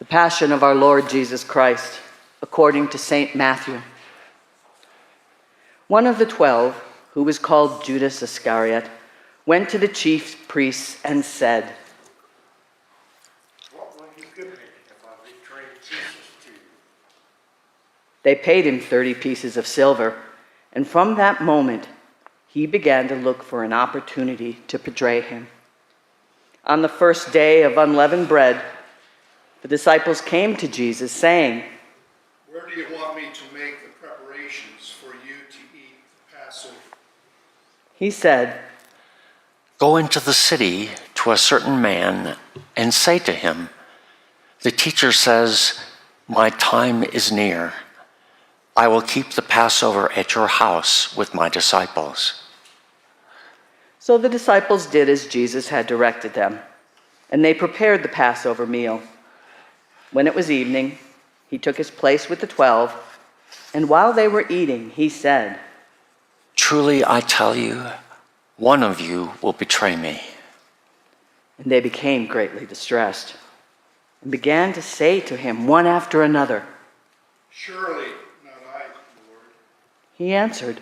Passion of our Lord Jesus Christ, according to St. Matthew. One of the 12, who was called Judas Iscariot, went to the chief priests and said, "What will you give me if I betray Jesus to you?" They paid him 30 pieces of silver, and from that moment he began to look for an opportunity to betray him. On the first day of unleavened bread, the disciples came to Jesus, saying, "Where do you want me to make the preparations for you to eat the Passover?" He said, "Go into the city to a certain man and say to him, 'The teacher says, my time is near. I will keep the Passover at your house with my disciples.'" So the disciples did as Jesus had directed them, and they prepared the Passover meal. When it was evening, he took his place with the 12, and while they were eating, he said, "Truly I tell you, one of you will betray me." And they became greatly distressed, and began to say to him one after another. "Surely not I, Lord." He answered,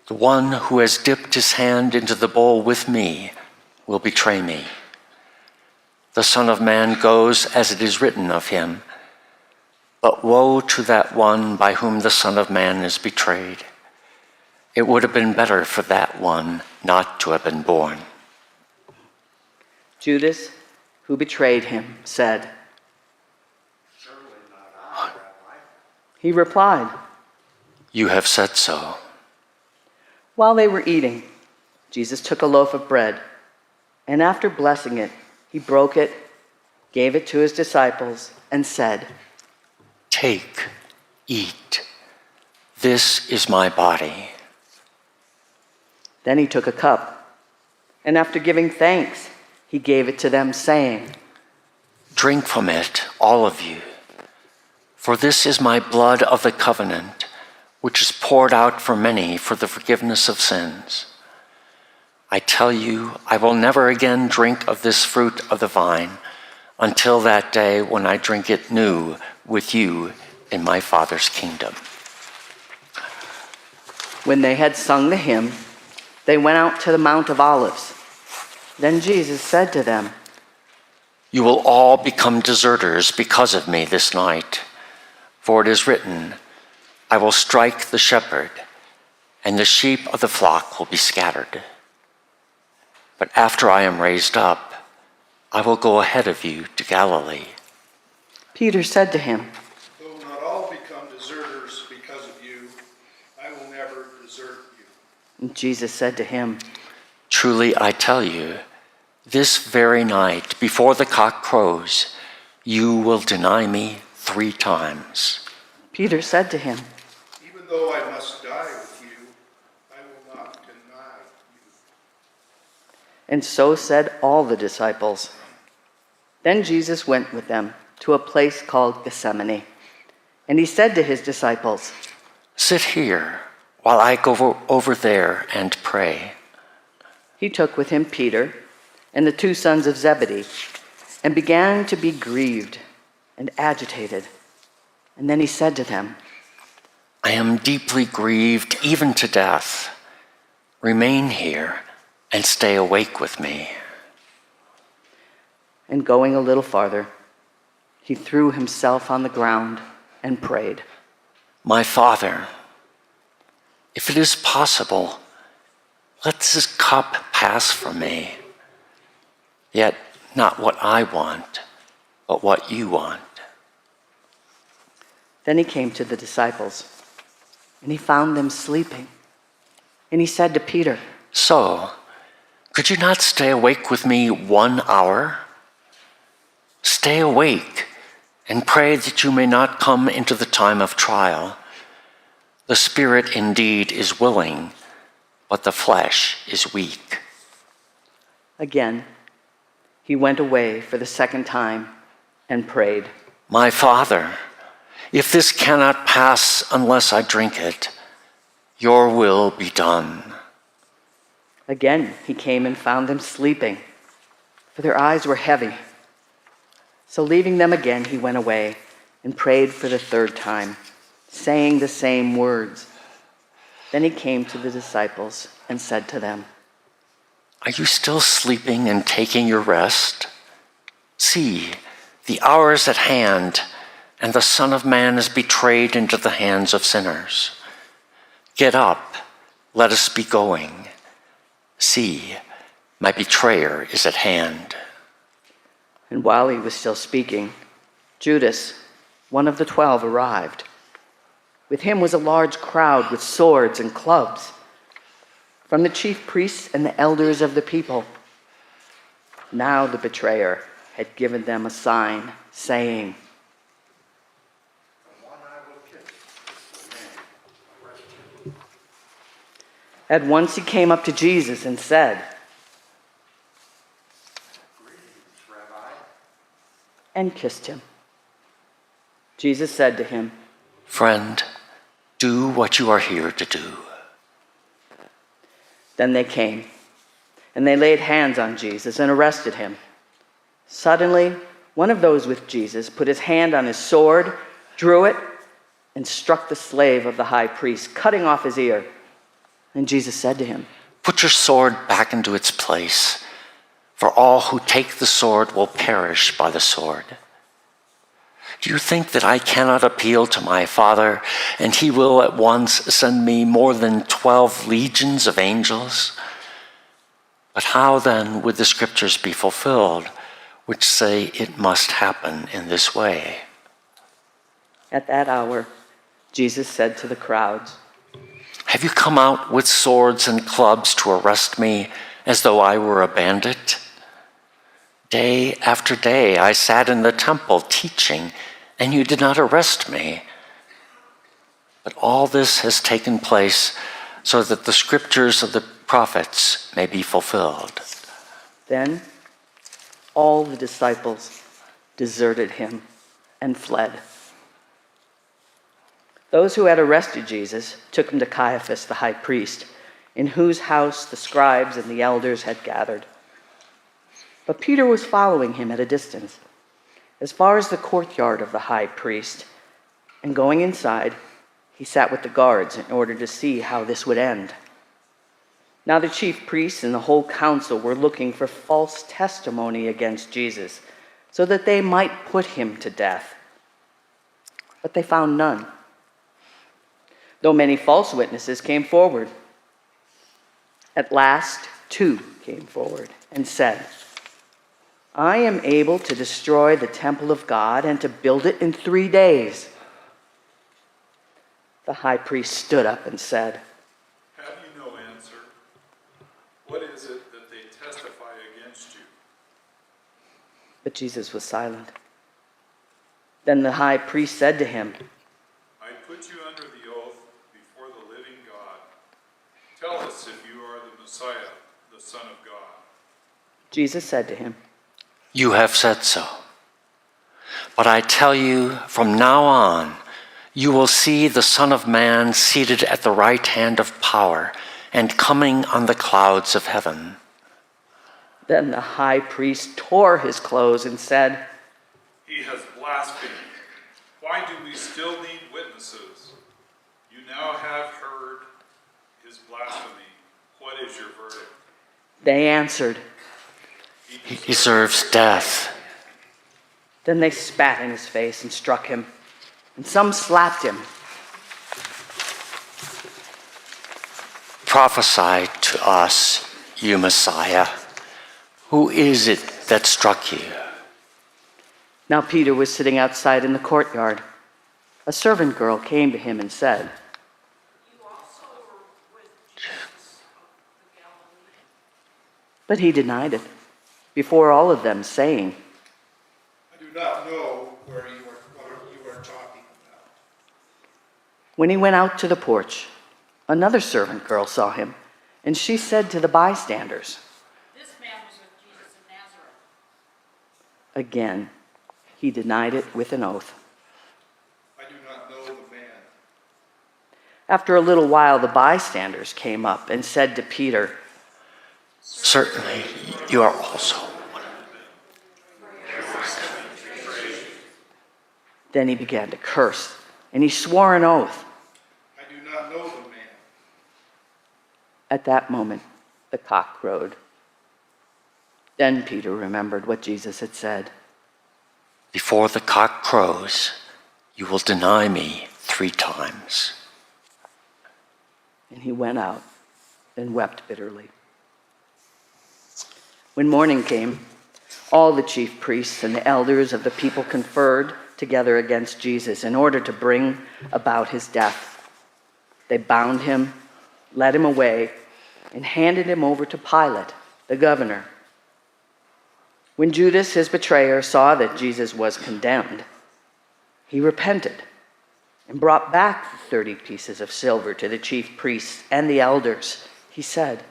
"The one who has dipped his hand into the bowl with me will betray me. The Son of Man goes as it is written of him, but woe to that one by whom the Son of Man is betrayed. It would have been better for that one not to have been born." Judas, who betrayed him, said, "Certainly not I, Rabbi." He replied, "You have said so." While they were eating, Jesus took a loaf of bread, and after blessing it, he broke it, gave it to his disciples, and said, "Take, eat. This is my body." Then he took a cup, and after giving thanks, he gave it to them, saying, "Drink from it, all of you. For this is my blood of the covenant, which is poured out for many for the forgiveness of sins. I tell you, I will never again drink of this fruit of the vine until that day when I drink it new with you in my Father's kingdom." When they had sung the hymn, they went out to the Mount of Olives. Then Jesus said to them, "You will all become deserters because of me this night. For it is written, I will strike the shepherd, and the sheep of the flock will be scattered. But after I am raised up, I will go ahead of you to Galilee." Peter said to him, "Though not all become deserters because of you, I will never desert you." and Jesus said to him, "Truly I tell you, this very night, before the cock crows, you will deny me 3 times. Peter said to him, "Even though I must die with you, I will not deny you." and so said all the disciples. Then Jesus went with them to a place called Gethsemane, and he said to his disciples, Sit here while I go over there and pray." He took with him Peter and the 2 sons of Zebedee, and began to be grieved and agitated. And then he said to them, "I am deeply grieved, even to death. Remain here and stay awake with me." And going a little farther, he threw himself on the ground and prayed, "My Father, if it is possible, let this cup pass from me. Yet not what I want, but what you want." Then he came to the disciples, and he found them sleeping. And he said to Peter, "So, could you not stay awake with me 1 hour? Stay awake and pray that you may not come into the time of trial. The spirit indeed is willing, but the flesh is weak." Again, he went away for the 2nd time and prayed, "My Father, if this cannot pass unless I drink it, your will be done." Again, he came and found them sleeping, for their eyes were heavy. So leaving them again, he went away and prayed for the third time, saying the same words. Then he came to the disciples and said to them, "Are you still sleeping and taking your rest? See, the hour is at hand, and the Son of Man is betrayed into the hands of sinners. Get up, let us be going. See, my betrayer is at hand." And while he was still speaking, Judas, one of the 12, arrived. With him was a large crowd with swords and clubs, from the chief priests and the elders of the people. Now the betrayer had given them a sign, saying, The one I will kiss is the man arrested. At once he came up to Jesus and said, Greetings, Rabbi. and kissed him. Jesus said to him, "Friend, do what you are here to do." Then they came, and they laid hands on Jesus and arrested him. Suddenly, one of those with Jesus put his hand on his sword, drew it, and struck the slave of the high priest, cutting off his ear. And Jesus said to him, "Put your sword back into its place, for all who take the sword will perish by the sword. Do you think that I cannot appeal to my Father, and he will at once send me more than 12 legions of angels? But how then would the scriptures be fulfilled, which say it must happen in this way?" At that hour, Jesus said to the crowds, "Have you come out with swords and clubs to arrest me as though I were a bandit? Day after day I sat in the temple teaching, and you did not arrest me. But all this has taken place so that the scriptures of the prophets may be fulfilled." Then all the disciples deserted him and fled. Those who had arrested Jesus took him to Caiaphas, the high priest, in whose house the scribes and the elders had gathered. But Peter was following him at a distance, as far as the courtyard of the high priest, and going inside, he sat with the guards in order to see how this would end. Now the chief priests and the whole council were looking for false testimony against Jesus, so that they might put him to death. But they found none, though many false witnesses came forward. At last, 2 came forward and said, "I am able to destroy the temple of God and to build it in 3 days." The high priest stood up and said, Have you no answer? What is it that they testify against you? But Jesus was silent. Then the high priest said to him, I put you under the oath before the living God. Tell us if you are the Messiah, the Son of God. Jesus said to him, "You have said so. But I tell you, from now on, you will see the Son of Man seated at the right hand of power and coming on the clouds of heaven." Then the high priest tore his clothes and said, He has blasphemed. Why do we still need witnesses? You now have heard his blasphemy. What is your verdict? They answered. He deserves death. Then they spat in his face and struck him, and some slapped him. "Prophesy to us, you Messiah. Who is it that struck you?" Now Peter was sitting outside in the courtyard. A servant girl came to him and said, You also were with Jesus of the Galilee. but he denied it before all of them, saying, I do not know what you are talking about. When he went out to the porch, another servant girl saw him, and she said to the bystanders, This man was with Jesus of Nazareth. again, he denied it with an oath. I do not know the man. After a little while, the bystanders came up and said to Peter, "Certainly, you are also one of them." Then he began to curse, and he swore an oath. I do not know the man. At that moment, the cock crowed. Then Peter remembered what Jesus had said. Before the cock crows, you will deny me 3 times. And he went out and wept bitterly. When morning came, all the chief priests and the elders of the people conferred together against Jesus in order to bring about his death. They bound him, led him away, and handed him over to Pilate, the governor. When Judas, his betrayer, saw that Jesus was condemned, he repented and brought back the 30 pieces of silver to the chief priests and the elders. He said,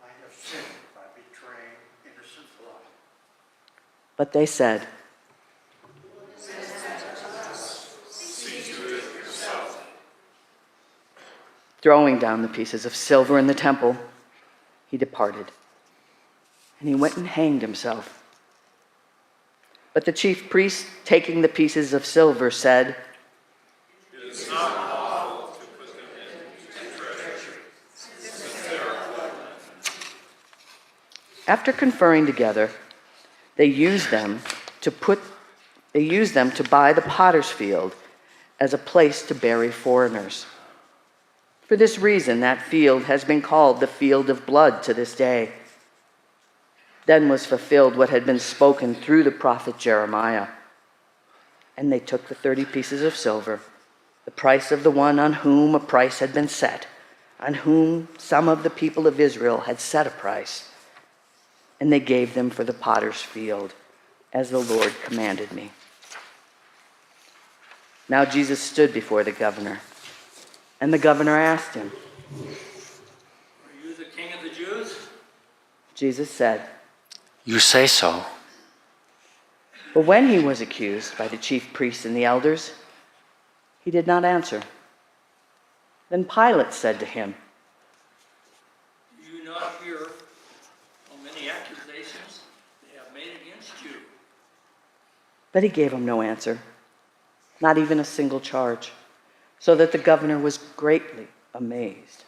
I have sinned by betraying innocent blood. but they said, throwing down the pieces of silver in the temple, he departed, and he went and hanged himself. But the chief priests, taking the pieces of silver, said, It is not lawful to put them into the treasury, since they are blood. after conferring together, they used them to buy the potter's field as a place to bury foreigners. For this reason, that field has been called the field of blood to this day. Then was fulfilled what had been spoken through the prophet Jeremiah. And they took the 30 pieces of silver, the price of the one on whom a price had been set, on whom some of the people of Israel had set a price, and they gave them for the potter's field, as the Lord commanded me. Now Jesus stood before the governor, and the governor asked him, Are you the king of the Jews? Jesus said, You say so. but when he was accused by the chief priests and the elders, he did not answer. Then Pilate said to him, Do you not hear how many accusations they have made against you? but he gave him no answer, not even a single charge, so that the governor was greatly amazed.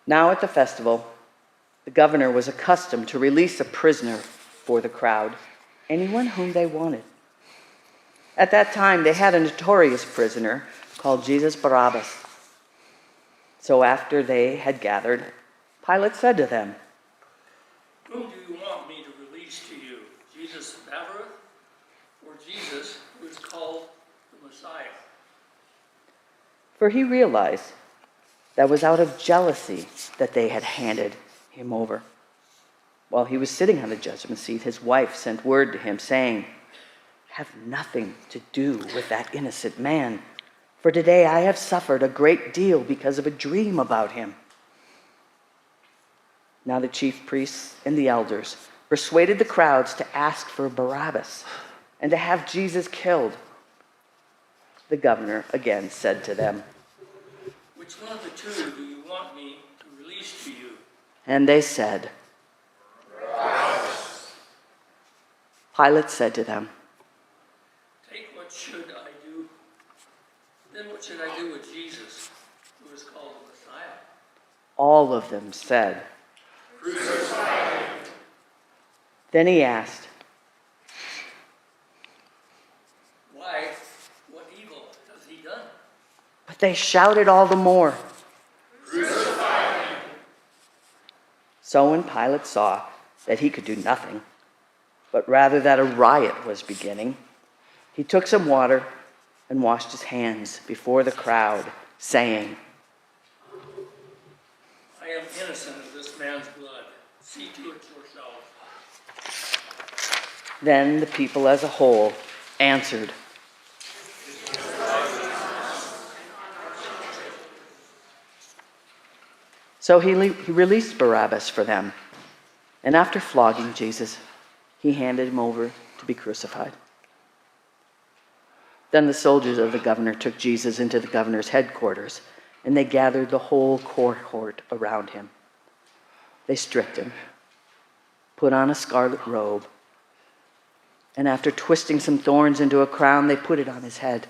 Now at the festival, the governor was accustomed to release a prisoner for the crowd, anyone whom they wanted. At that time, they had a notorious prisoner called Jesus Barabbas. So after they had gathered, Pilate said to them, Whom do you want me to release to you? Jesus of Nazareth or Jesus who is called the Messiah? for he realized that was out of jealousy that they had handed him over. While he was sitting on the judgment seat, his wife sent word to him, saying, Have nothing to do with that innocent man, for today I have suffered a great deal because of a dream about him. Now the chief priests and the elders persuaded the crowds to ask for Barabbas and to have Jesus killed. The governor again said to them, Which one of the two do you want me to release to you? and they said, Barabbas. Pilate said to them, Take what should I do? Then what should I do with Jesus who is called the Messiah? all of them said. Crucify him. Then he asked, Why? What evil has he done? but they shouted all the more. Crucify him. So when Pilate saw that he could do nothing, but rather that a riot was beginning, he took some water and washed his hands before the crowd, saying, I am innocent of this man's blood. See to it yourself. Then the people as a whole answered, So he released Barabbas for them, and after flogging Jesus, he handed him over to be crucified. Then the soldiers of the governor took Jesus into the governor's headquarters, and they gathered the whole cohort around him. They stripped him, put on a scarlet robe, And after twisting some thorns into a crown, they put it on his head.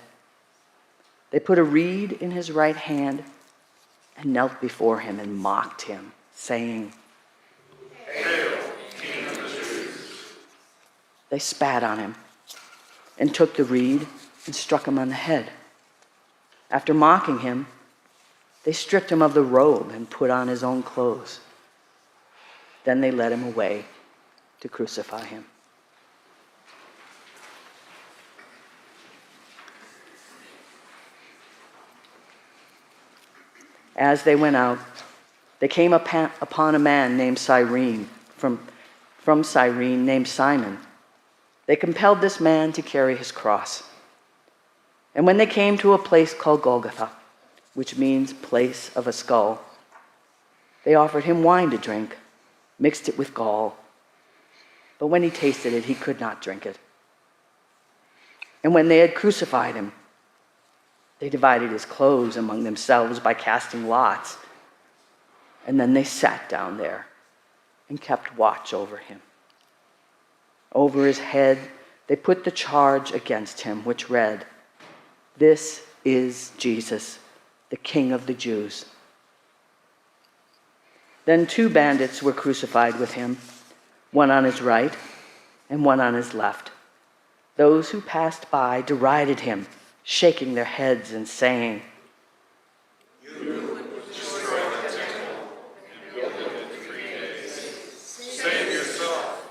They put a reed in his right hand and knelt before him and mocked him, saying, "Hail, King of the Jews." They spat on him and took the reed and struck him on the head. After mocking him, they stripped him of the robe and put on his own clothes. Then they led him away to crucify him. As they went out, they came upon a man named Cyrene, from Cyrene, named Simon. They compelled this man to carry his cross. And when they came to a place called Golgotha, which means place of a skull, they offered him wine to drink, mixed it with gall. But when he tasted it, he could not drink it. And when they had crucified him, they divided his clothes among themselves by casting lots. And then they sat down there and kept watch over him. Over his head, they put the charge against him, which read, "This is Jesus, the King of the Jews." Then 2 bandits were crucified with him, one on his right and one on his left. Those who passed by derided him, shaking their heads and saying, Save yourself.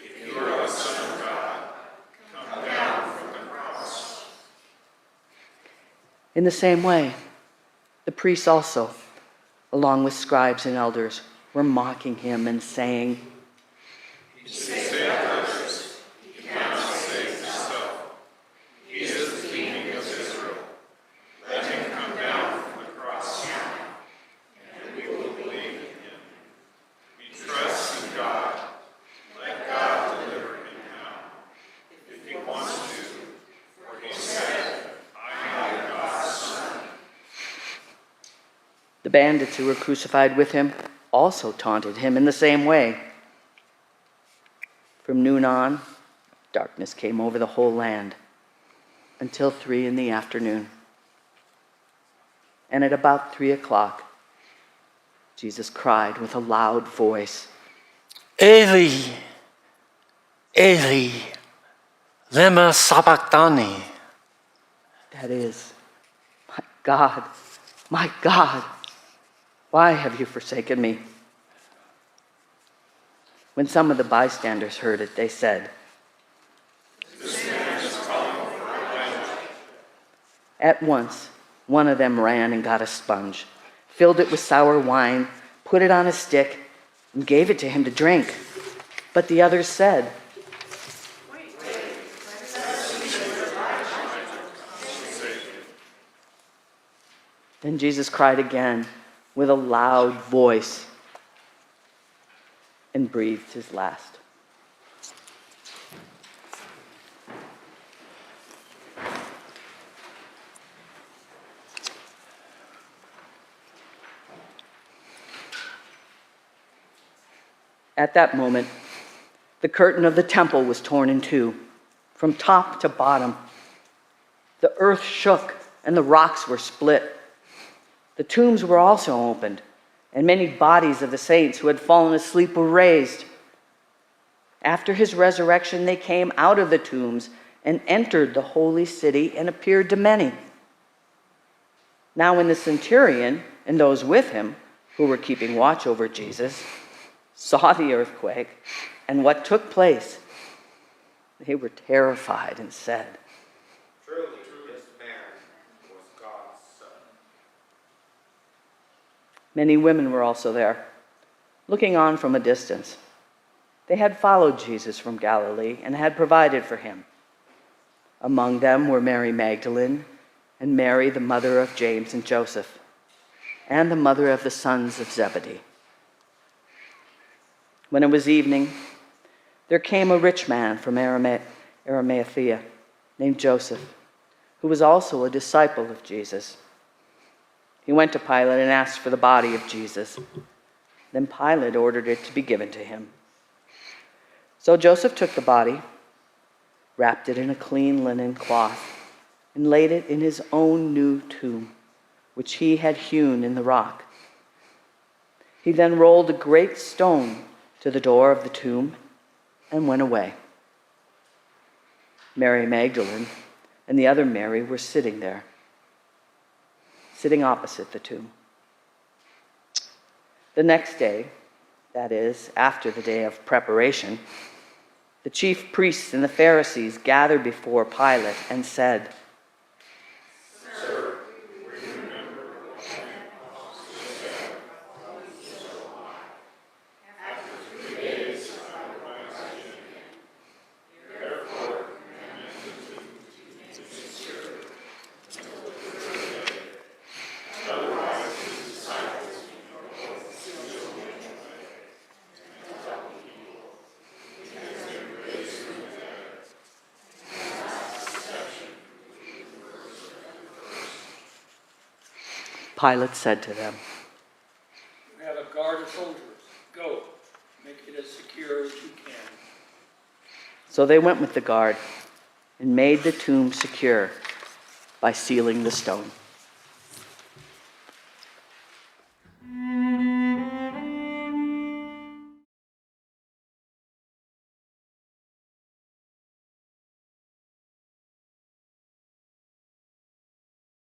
If you are the Son of God, come down from the cross. In the same way, the priests also, along with scribes and elders, were mocking him and saying, He saved others. He cannot save himself. He is the King of Israel. Let him come down from the cross, and we will believe in him. We trust in God. Let God deliver him now, if he wants to. For he said, I am God's son. The bandits who were crucified with him also taunted him in the same way. From noon on, darkness came over the whole land until 3 p.m. And at about 3 o'clock, Jesus cried with a loud voice, Eli, Eli, lema sabachthani. that is, my God, why have you forsaken me? When some of the bystanders heard it, they said, This man is calling for Elijah. At once, one of them ran and got a sponge, filled it with sour wine, put it on a stick, and gave it to him to drink. But the others said, Then Jesus cried again with a loud voice and breathed his last. At that moment, the curtain of the temple was torn in two, from top to bottom. The earth shook and the rocks were split. The tombs were also opened, and many bodies of the saints who had fallen asleep were raised. After his resurrection, they came out of the tombs and entered the holy city and appeared to many. Now when the centurion and those with him, who were keeping watch over Jesus, saw the earthquake and what took place, they were terrified and said, Truly, this man was God's son. Many women were also there, looking on from a distance. They had followed Jesus from Galilee and had provided for him. Among them were Mary Magdalene and Mary, the mother of James and Joseph, and the mother of the sons of Zebedee. When it was evening, there came a rich man from Arimathea named Joseph, who was also a disciple of Jesus. He went to Pilate and asked for the body of Jesus. Then Pilate ordered it to be given to him. So Joseph took the body wrapped it in a clean linen cloth, and laid it in his own new tomb, which he had hewn in the rock. He then rolled a great stone to the door of the tomb and went away. Mary Magdalene and the other Mary were sitting there, sitting opposite the tomb. The next day, that is, after the day of preparation, the chief priests and the Pharisees gathered before Pilate and said, Pilate said to them, You have a guard of soldiers. Go, make it as secure as you can. So they went with the guard and made the tomb secure by sealing the stone.